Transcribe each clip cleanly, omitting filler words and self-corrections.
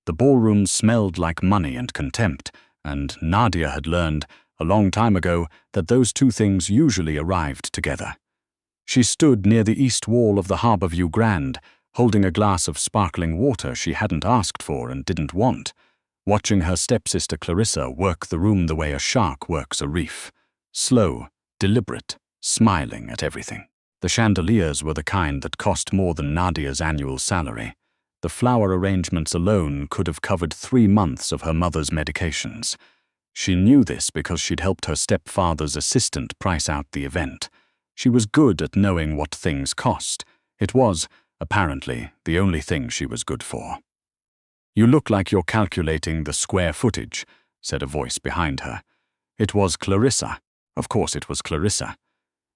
The ballroom smelled like money and contempt, and Nadia had learned a long time ago that those two things usually arrived together. She stood near the east wall of the Harborview Grand, holding a glass of sparkling water she hadn't asked for and didn't want, watching her stepsister Clarissa work the room the way a shark works a reef. Slow, deliberate, smiling at everything. The chandeliers were the kind that cost more than Nadia's annual salary. The flower arrangements alone could have covered 3 months of her mother's medications. She knew this because she'd helped her stepfather's assistant price out the event. She was good at knowing what things cost. It was, apparently, the only thing she was good for. "You look like you're calculating the square footage," said a voice behind her. It was Clarissa. Of course it was Clarissa.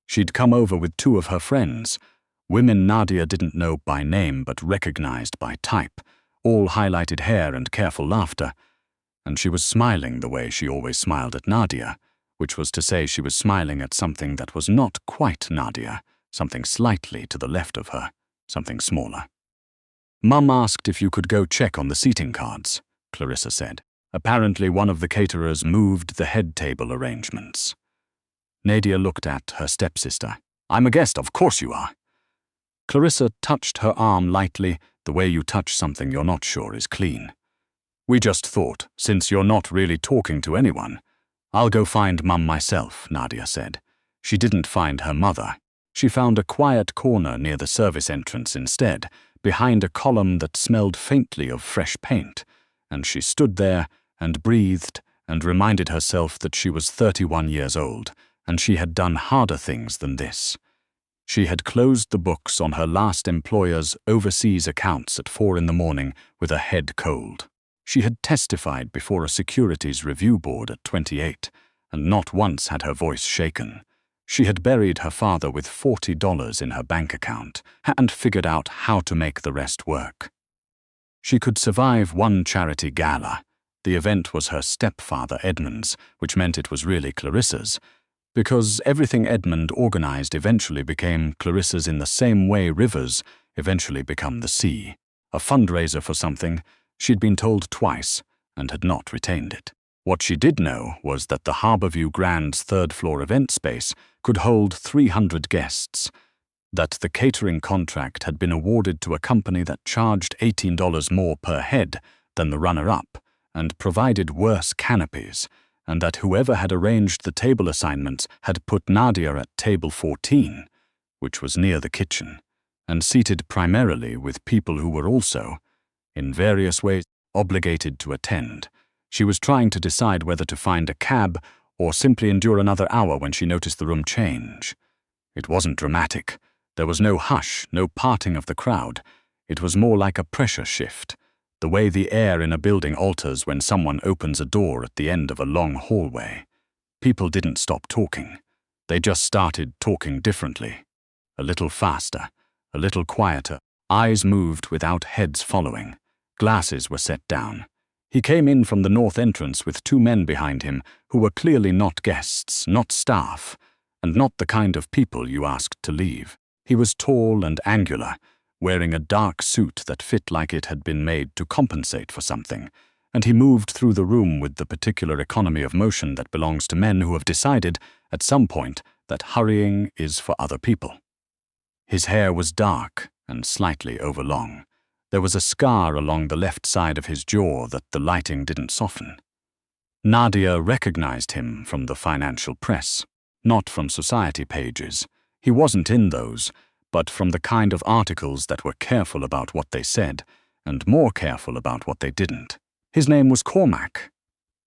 She'd come over with 2 of her friends, women Nadia didn't know by name but recognized by type, all highlighted hair and careful laughter, and she was smiling the way she always smiled at Nadia, which was to say she was smiling at something that was not quite Nadia, something slightly to the left of her, something smaller. "Mum asked if you could go check on the seating cards," Clarissa said. Apparently one of the caterers moved the head table arrangements. Nadia looked at her stepsister. "I'm a guest, of course you are." Clarissa touched her arm lightly, the way you touch something you're not sure is clean. "We just thought, since you're not really talking to anyone." "I'll go find Mum myself," Nadia said. She didn't find her mother. She found a quiet corner near the service entrance instead, behind a column that smelled faintly of fresh paint, and she stood there and breathed and reminded herself that she was 31 years old, and she had done harder things than this. She had closed the books on her last employer's overseas accounts at 4 in the morning with a head cold. She had testified before a securities review board at 28, and not once had her voice shaken. She had buried her father with $40 in her bank account and figured out how to make the rest work. She could survive one charity gala. The event was her stepfather Edmund's, which meant it was really Clarissa's, because everything Edmund organized eventually became Clarissa's in the same way rivers eventually become the sea. A fundraiser for something she'd been told twice and had not retained it. What she did know was that the Harborview Grand's third-floor event space could hold 300 guests, that the catering contract had been awarded to a company that charged $18 more per head than the runner-up and provided worse canopies, and that whoever had arranged the table assignments had put Nadia at table 14, which was near the kitchen, and seated primarily with people who were also, in various ways, obligated to attend. She was trying to decide whether to find a cab or simply endure another hour when she noticed the room change. It wasn't dramatic. There was no hush, no parting of the crowd. It was more like a pressure shift, the way the air in a building alters when someone opens a door at the end of a long hallway. People didn't stop talking. They just started talking differently. A little faster, a little quieter. Eyes moved without heads following. Glasses were set down. He came in from the north entrance with 2 men behind him who were clearly not guests, not staff, and not the kind of people you asked to leave. He was tall and angular, wearing a dark suit that fit like it had been made to compensate for something, and he moved through the room with the particular economy of motion that belongs to men who have decided, at some point, that hurrying is for other people. His hair was dark and slightly overlong. There was a scar along the left side of his jaw that the lighting didn't soften. Nadia recognized him from the financial press, not from society pages. He wasn't in those, but from the kind of articles that were careful about what they said, and more careful about what they didn't. His name was Cormac,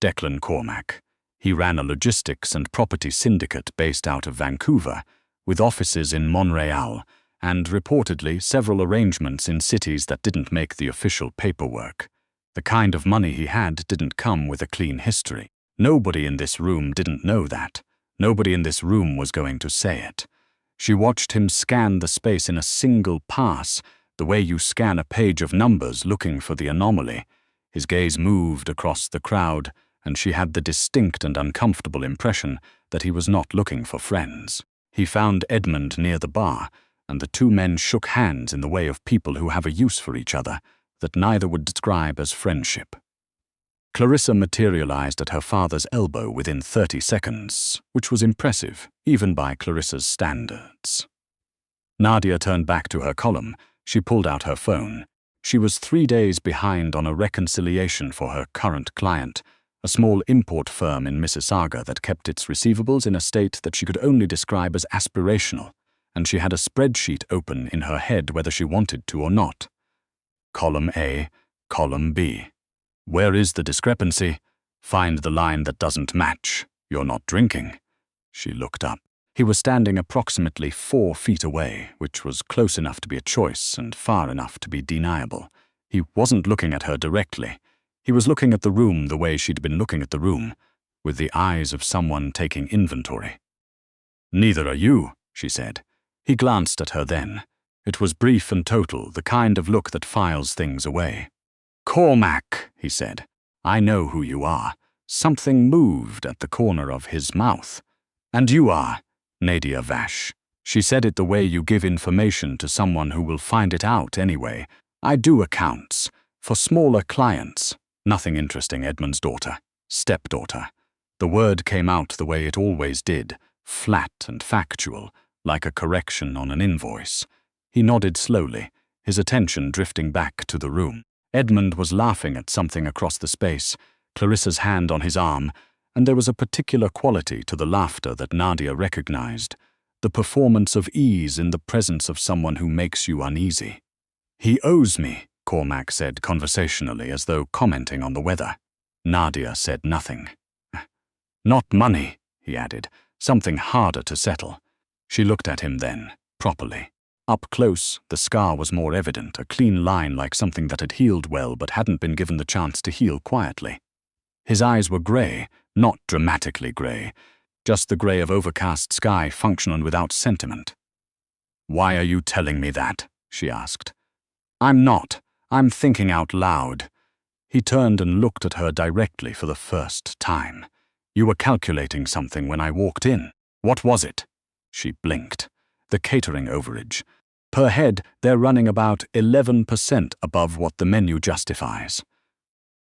Declan Cormac. He ran a logistics and property syndicate based out of Vancouver, with offices in Montreal, and reportedly several arrangements in cities that didn't make the official paperwork. The kind of money he had didn't come with a clean history. Nobody in this room didn't know that. Nobody in this room was going to say it. She watched him scan the space in a single pass, the way you scan a page of numbers looking for the anomaly. His gaze moved across the crowd, and she had the distinct and uncomfortable impression that he was not looking for friends. He found Edmund near the bar, and the 2 men shook hands in the way of people who have a use for each other, that neither would describe as friendship. Clarissa materialized at her father's elbow within 30 seconds, which was impressive, even by Clarissa's standards. Nadia turned back to her column. She pulled out her phone. She was 3 days behind on a reconciliation for her current client, a small import firm in Mississauga that kept its receivables in a state that she could only describe as aspirational, and she had a spreadsheet open in her head whether she wanted to or not. Column A, column B. Where is the discrepancy? Find the line that doesn't match. You're not drinking. She looked up. He was standing approximately 4 feet away, which was close enough to be a choice and far enough to be deniable. He wasn't looking at her directly. He was looking at the room the way she'd been looking at the room, with the eyes of someone taking inventory. "Neither are you," she said. He glanced at her then. It was brief and total, the kind of look that files things away. "Cormac," he said. "I know who you are." Something moved at the corner of his mouth. "And you are Nadia Vash." She said it the way you give information to someone who will find it out anyway. "I do accounts. For smaller clients. Nothing interesting, Edmund's daughter. Stepdaughter." The word came out the way it always did, flat and factual, like a correction on an invoice. He nodded slowly, his attention drifting back to the room. Edmund was laughing at something across the space, Clarissa's hand on his arm, and there was a particular quality to the laughter that Nadia recognized, the performance of ease in the presence of someone who makes you uneasy. "He owes me," Cormac said conversationally as though commenting on the weather. Nadia said nothing. "Not money," he added, "something harder to settle." She looked at him then, properly. Up close, the scar was more evident, a clean line like something that had healed well but hadn't been given the chance to heal quietly. His eyes were grey, not dramatically grey, just the grey of overcast sky functional without sentiment. "Why are you telling me that?" she asked. "I'm not. I'm thinking out loud." He turned and looked at her directly for the first time. "You were calculating something when I walked in. What was it?" She blinked. "The catering overage. Per head, they're running about 11% above what the menu justifies."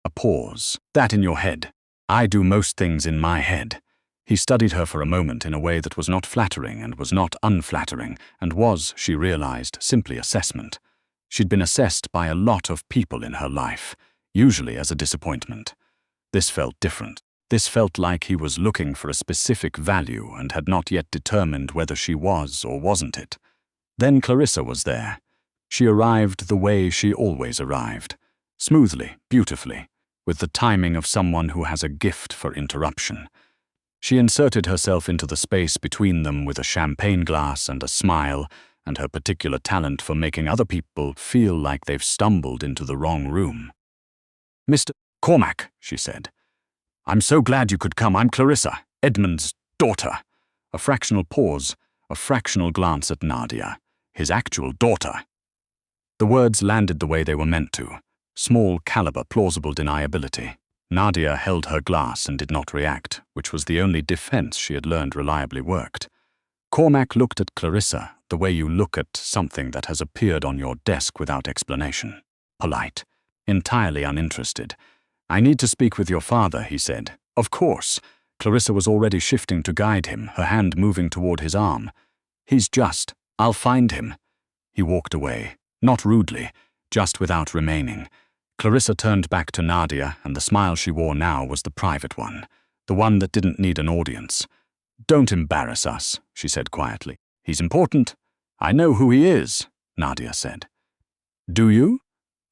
A pause. "That in your head. I do most things in my head." He studied her for a moment in a way that was not flattering and was not unflattering, and was, she realized, simply assessment. She'd been assessed by a lot of people in her life, usually as a disappointment. This felt different. This felt like he was looking for a specific value and had not yet determined whether she was or wasn't it. Then Clarissa was there. She arrived the way she always arrived, smoothly, beautifully, with the timing of someone who has a gift for interruption. She inserted herself into the space between them with a champagne glass and a smile, and her particular talent for making other people feel like they've stumbled into the wrong room. "Mr. Cormac," she said. "I'm so glad you could come. I'm Clarissa, Edmund's daughter." A fractional pause, a fractional glance at Nadia, his actual daughter. The words landed the way they were meant to. Small caliber, plausible deniability. Nadia held her glass and did not react, which was the only defense she had learned reliably worked. Cormac looked at Clarissa the way you look at something that has appeared on your desk without explanation. Polite, entirely uninterested. "I need to speak with your father," he said. "Of course." Clarissa was already shifting to guide him, her hand moving toward his arm. I'll find him." He walked away, not rudely, just without remaining. Clarissa turned back to Nadia, and the smile she wore now was the private one, the one that didn't need an audience. "Don't embarrass us," she said quietly. "He's important." "I know who he is," Nadia said. "Do you?"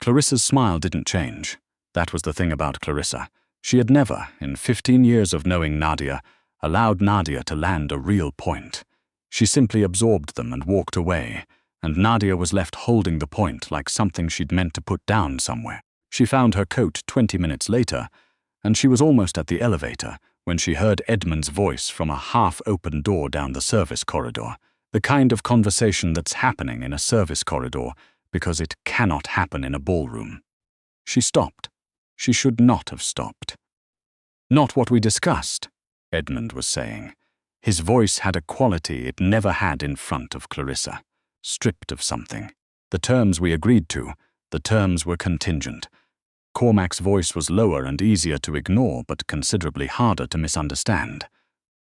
Clarissa's smile didn't change. That was the thing about Clarissa. She had never, in 15 years of knowing Nadia, allowed Nadia to land a real point. She simply absorbed them and walked away, and Nadia was left holding the point like something she'd meant to put down somewhere. She found her coat 20 minutes later, and she was almost at the elevator when she heard Edmund's voice from a half-open door down the service corridor, the kind of conversation that's happening in a service corridor because it cannot happen in a ballroom. She stopped. She should not have stopped. "Not what we discussed," Edmund was saying. His voice had a quality it never had in front of Clarissa, stripped of something. "The terms we agreed to, The terms were contingent. Cormac's voice was lower and easier to ignore, but considerably harder to misunderstand.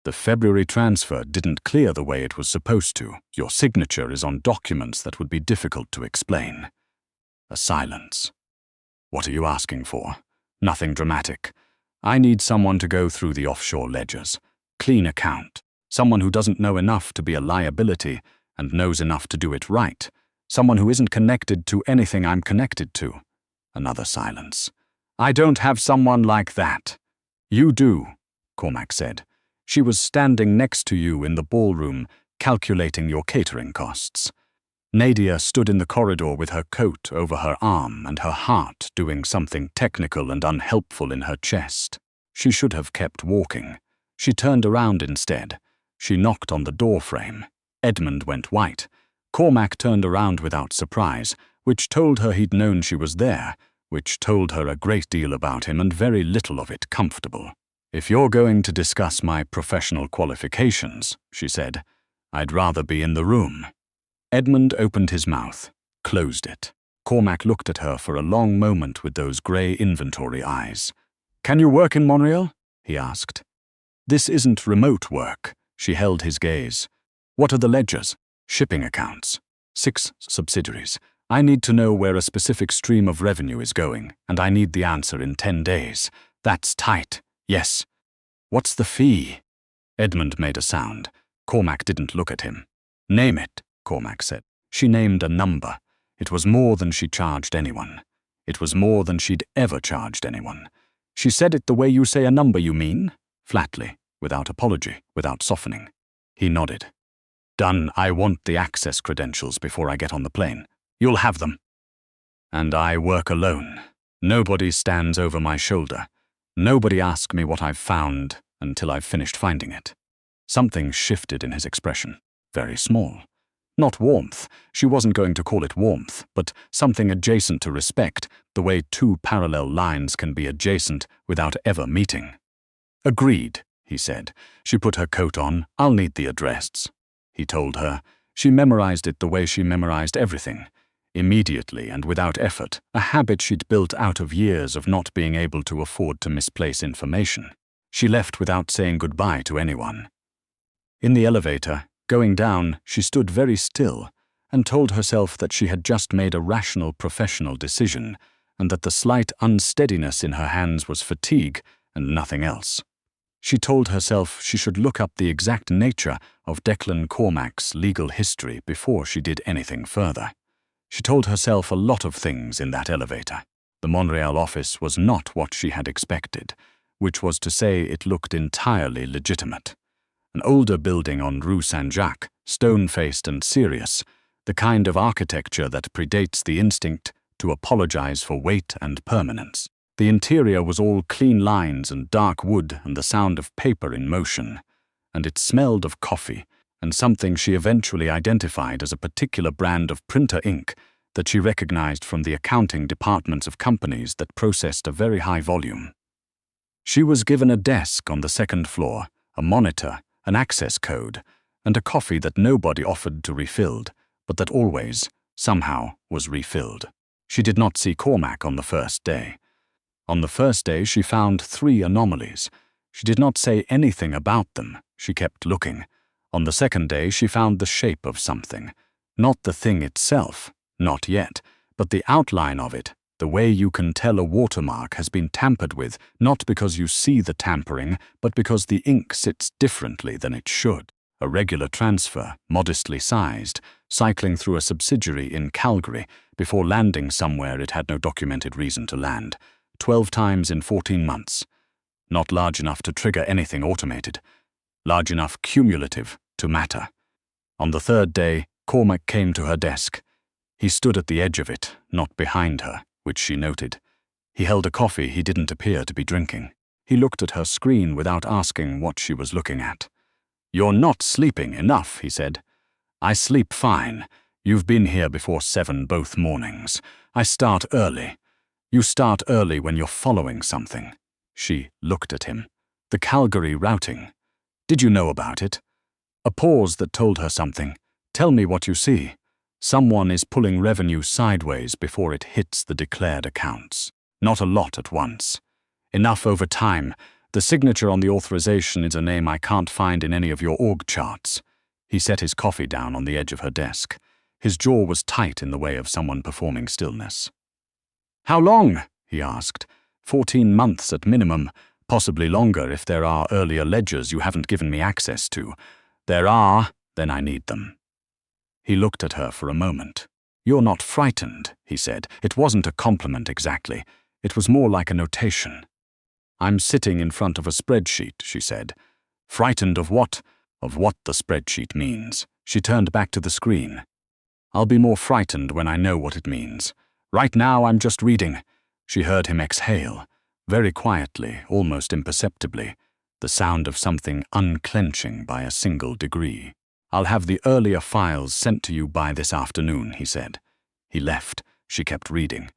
The February transfer didn't clear the way it was supposed to. Your signature is on documents that would be difficult to explain. A silence. What are you asking for? Nothing dramatic. I need someone to go through the offshore ledgers. Clean account. Someone who doesn't know enough to be a liability and knows enough to do it right. Someone who isn't connected to anything I'm connected to. Another silence. I don't have someone like that. You do, Cormac said. She was standing next to you in the ballroom, calculating your catering costs. Nadia stood in the corridor with her coat over her arm and her heart doing something technical and unhelpful in her chest. She should have kept walking. She turned around instead. She knocked on the door frame. Edmund went white. Cormac turned around without surprise, which told her he'd known she was there, which told her a great deal about him and very little of it comfortable. If you're going to discuss my professional qualifications, she said, I'd rather be in the room. Edmund opened his mouth, closed it. Cormac looked at her for a long moment with those grey inventory eyes. Can you work in Montreal? He asked. This isn't remote work. She held his gaze. What are the ledgers? Shipping accounts. 6 subsidiaries. I need to know where a specific stream of revenue is going, and I need the answer in 10 days. That's tight. Yes. What's the fee? Edmund made a sound. Cormac didn't look at him. Name it, Cormac said. She named a number. It was more than she charged anyone. It was more than she'd ever charged anyone. She said it the way you say a number, you mean? Flatly, without apology, without softening. He nodded. Done. I want the access credentials before I get on the plane. You'll have them. And I work alone. Nobody stands over my shoulder. Nobody asks me what I've found until I've finished finding it. Something shifted in his expression. Very small. Not warmth. She wasn't going to call it warmth, but something adjacent to respect, the way 2 parallel lines can be adjacent without ever meeting. Agreed, he said. She put her coat on. I'll need the address. He told her. She memorized it the way she memorized everything. Immediately and without effort, a habit she'd built out of years of not being able to afford to misplace information. She left without saying goodbye to anyone. In the elevator, going down, she stood very still and told herself that she had just made a rational professional decision and that the slight unsteadiness in her hands was fatigue and nothing else. She told herself she should look up the exact nature of Declan Cormac's legal history before she did anything further. She told herself a lot of things in that elevator. The Montreal office was not what she had expected, which was to say it looked entirely legitimate. An older building on Rue Saint-Jacques, stone-faced and serious, the kind of architecture that predates the instinct to apologize for weight and permanence. The interior was all clean lines and dark wood and the sound of paper in motion, and it smelled of coffee and something she eventually identified as a particular brand of printer ink that she recognized from the accounting departments of companies that processed a very high volume. She was given a desk on the 2nd floor, a monitor, an access code, and a coffee that nobody offered to refilled, but that always, somehow, was refilled. She did not see Cormac on the first day. On the first day, she found 3 anomalies. She did not say anything about them. She kept looking. On the 2nd day, she found the shape of something. Not the thing itself, not yet, but the outline of it, the way you can tell a watermark has been tampered with, not because you see the tampering, but because the ink sits differently than it should. A regular transfer, modestly sized, cycling through a subsidiary in Calgary before landing somewhere it had no documented reason to land. 12 times in 14 months. Not large enough to trigger anything automated. Large enough cumulative to matter. On the 3rd day, Cormac came to her desk. He stood at the edge of it, not behind her, which she noted. He held a coffee he didn't appear to be drinking. He looked at her screen without asking what she was looking at. You're not sleeping enough, he said. I sleep fine. You've been here before 7 both mornings. I start early. You start early when you're following something. She looked at him. The Calgary routing. Did you know about it? A pause that told her something. Tell me what you see. Someone is pulling revenue sideways before it hits the declared accounts. Not a lot at once. Enough over time. The signature on the authorization is a name I can't find in any of your org charts. He set his coffee down on the edge of her desk. His jaw was tight in the way of someone performing stillness. How long? He asked. 14 months at minimum, possibly longer if there are earlier ledgers you haven't given me access to. There are, then I need them. He looked at her for a moment. You're not frightened, he said. It wasn't a compliment exactly. It was more like a notation. I'm sitting in front of a spreadsheet, she said. Frightened of what? Of what the spreadsheet means. She turned back to the screen. I'll be more frightened when I know what it means. Right now I'm just reading. She heard him exhale, very quietly, almost imperceptibly, the sound of something unclenching by a single degree. I'll have the earlier files sent to you by this afternoon, he said. He left. She kept reading.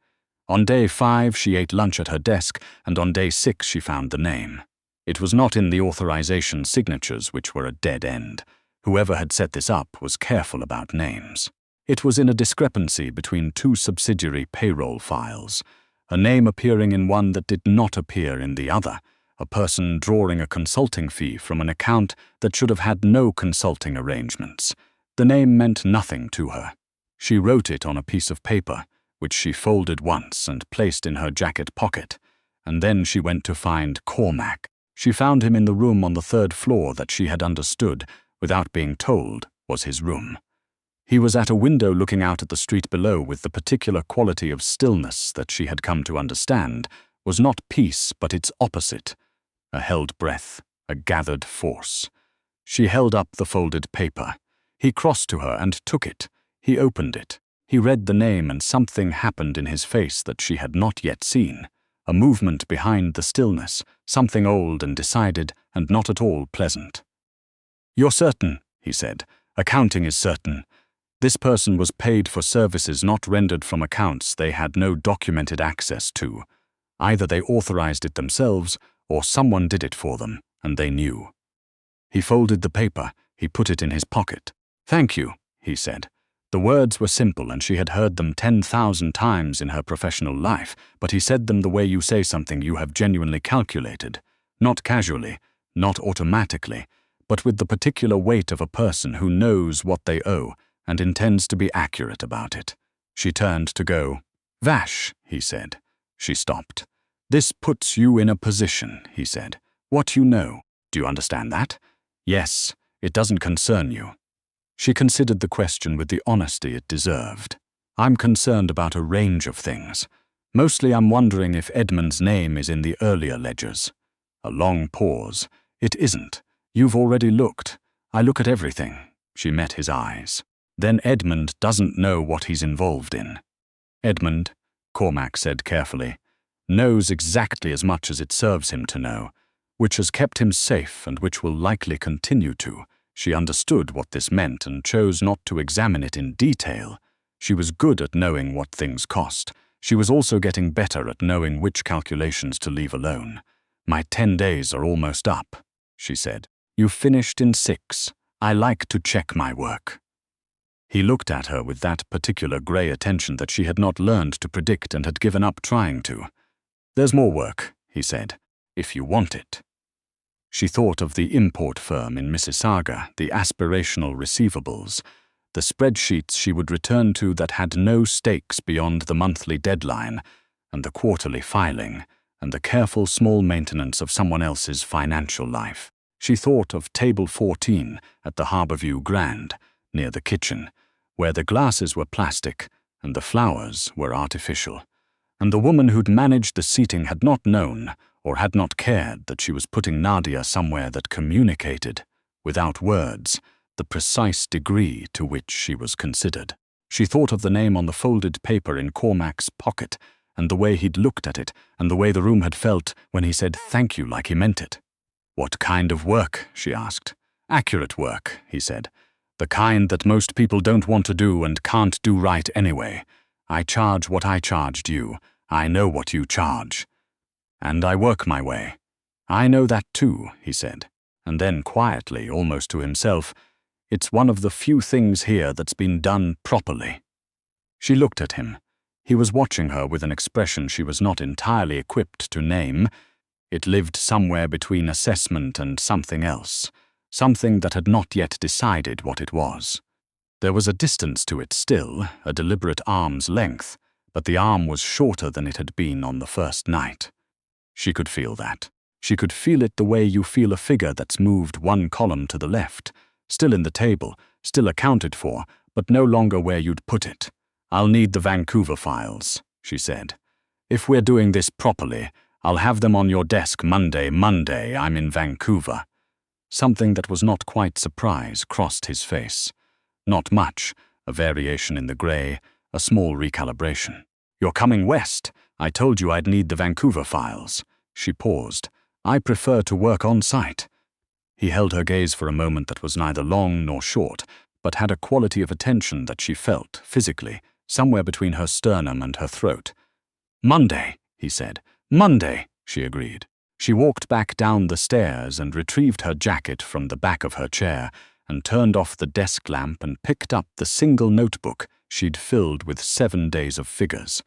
On day 5, she ate lunch at her desk, and on day 6 she found the name. It was not in the authorization signatures, which were a dead end. Whoever had set this up was careful about names. It was in a discrepancy between 2 subsidiary payroll files, a name appearing in one that did not appear in the other, a person drawing a consulting fee from an account that should have had no consulting arrangements. The name meant nothing to her. She wrote it on a piece of paper, which she folded once and placed in her jacket pocket, and then she went to find Cormac. She found him in the room on the 3rd floor that she had understood, without being told, was his room. He was at a window looking out at the street below with the particular quality of stillness that she had come to understand was not peace but its opposite, a held breath, a gathered force. She held up the folded paper. He crossed to her and took it. He opened it. He read the name and something happened in his face that she had not yet seen, a movement behind the stillness, something old and decided and not at all pleasant. You're certain, he said. Accounting is certain. This person was paid for services not rendered from accounts they had no documented access to. Either they authorized it themselves, or someone did it for them, and they knew. He folded the paper. He put it in his pocket. Thank you, he said. The words were simple, and she had heard them 10,000 times in her professional life, but he said them the way you say something you have genuinely calculated, not casually, not automatically, but with the particular weight of a person who knows what they owe and intends to be accurate about it. She turned to go. Vash, he said. She stopped. This puts you in a position, he said. What you know. Do you understand that? Yes, it doesn't concern you. She considered the question with the honesty it deserved. I'm concerned about a range of things. Mostly I'm wondering if Edmund's name is in the earlier ledgers. A long pause. It isn't. You've already looked. I look at everything. She met his eyes. Then Edmund doesn't know what he's involved in. Edmund, Cormac said carefully, knows exactly as much as it serves him to know, which has kept him safe and which will likely continue to. She understood what this meant and chose not to examine it in detail. She was good at knowing what things cost. She was also getting better at knowing which calculations to leave alone. My 10 days are almost up, she said. You finished in 6. I like to check my work. He looked at her with that particular grey attention that she had not learned to predict and had given up trying to. There's more work, he said, if you want it. She thought of the import firm in Mississauga, the aspirational receivables, the spreadsheets she would return to that had no stakes beyond the monthly deadline, and the quarterly filing, and the careful small maintenance of someone else's financial life. She thought of Table 14 at the Harbourview Grand, near the kitchen, where the glasses were plastic and the flowers were artificial, and the woman who'd managed the seating had not known or had not cared that she was putting Nadia somewhere that communicated, without words, the precise degree to which she was considered. She thought of the name on the folded paper in Cormac's pocket, and the way he'd looked at it, and the way the room had felt when he said thank you like he meant it. What kind of work? She asked. Accurate work, he said. The kind that most people don't want to do and can't do right anyway. I charge what I charged you. I know what you charge. And I work my way. I know that too, he said. And then quietly, almost to himself, It's one of the few things here that's been done properly." She looked at him. He was watching her with an expression she was not entirely equipped to name. It lived somewhere between assessment and something else, something that had not yet decided what it was. There was a distance to it still, a deliberate arm's length, but the arm was shorter than it had been on the first night. She could feel that. She could feel it the way you feel a figure that's moved one column to the left, still in the table, still accounted for, but no longer where you'd put it. "I'll need the Vancouver files," she said. "If we're doing this properly, I'll have them on your desk Monday. I'm in Vancouver." Something that was not quite surprise crossed his face. Not much, a variation in the grey, a small recalibration. "You're coming west. I told you I'd need the Vancouver files." She paused. "I prefer to work on site." He held her gaze for a moment that was neither long nor short, but had a quality of attention that she felt, physically, somewhere between her sternum and her throat. "Monday," he said. "Monday," she agreed. She walked back down the stairs and retrieved her jacket from the back of her chair and turned off the desk lamp and picked up the single notebook she'd filled with 7 days of figures.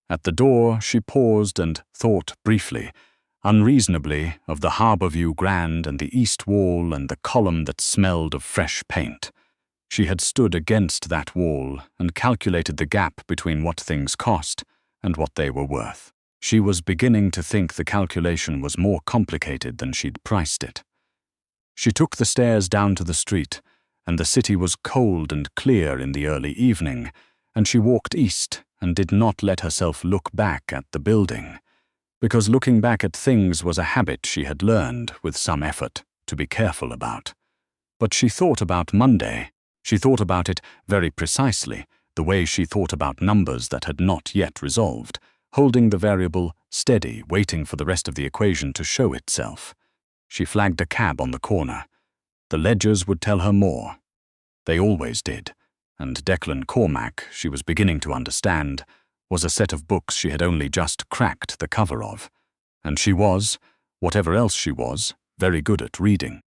At the door, she paused and thought briefly, unreasonably, of the harbour view grand and the east wall and the column that smelled of fresh paint. She had stood against that wall and calculated the gap between what things cost and what they were worth. She was beginning to think the calculation was more complicated than she'd priced it. She took the stairs down to the street, and the city was cold and clear in the early evening, and she walked east and did not let herself look back at the building, because looking back at things was a habit she had learned, with some effort, to be careful about. But she thought about Monday. She thought about it very precisely, the way she thought about numbers that had not yet resolved, holding the variable steady, waiting for the rest of the equation to show itself. She flagged a cab on the corner. The ledgers would tell her more. They always did, and Declan Cormac, she was beginning to understand, was a set of books she had only just cracked the cover of. And she was, whatever else she was, very good at reading.